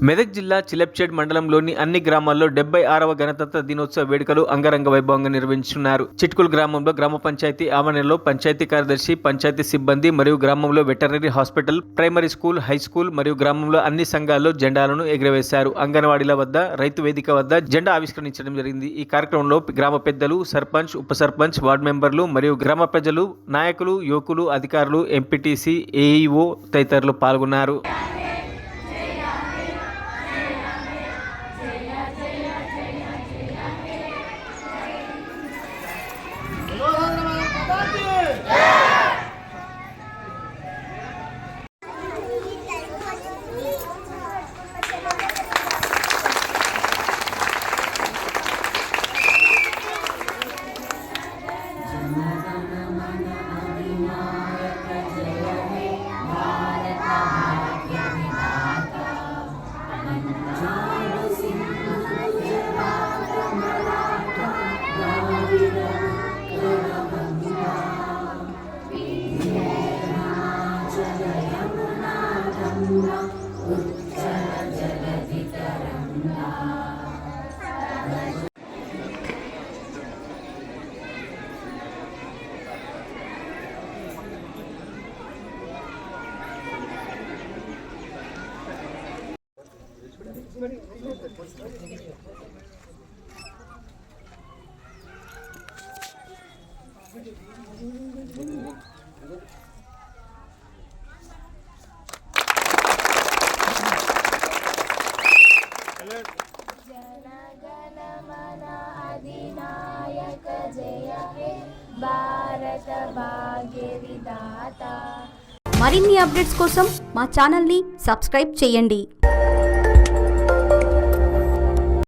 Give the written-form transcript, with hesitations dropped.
మెదక్ జిల్లా చిలప్చేడ్ మండలంలోని అన్ని గ్రామాల్లో 76వ గణతంత్ర దినోత్సవ వేడుకలు అంగరంగ వైభవంగా నిర్వహించున్నారు. చిట్కుల్ గ్రామంలో గ్రామ పంచాయతీ ఆవరణలో పంచాయతీ కార్యదర్శి, పంచాయతీ సిబ్బంది మరియు గ్రామంలో veterinary hospital, primary school, high school మరియు గ్రామంలో అన్ని సంఘాల్లో జెండాలను ఎగురవేశారు. అంగన్వాడీల వద్ద, రైతు వేదిక వద్ద జెండా ఆవిష్కరించడం జరిగింది. ఈ కార్యక్రమంలో గ్రామ పెద్దలు, సర్పంచ్, ఉప సర్పంచ్, వార్డు మెంబర్లు మరియు గ్రామ ప్రజలు, నాయకులు, యువకులు, అధికారులు, ఎంపీటీసీ, ఏఈఓ తదితరులు పాల్గొన్నారు. अधिनायक जय हे भारत भाग्य विधाता। మరిన్ని అప్డేట్స్ కోసం మా ఛానల్ని సబ్స్క్రైబ్ చేయండి.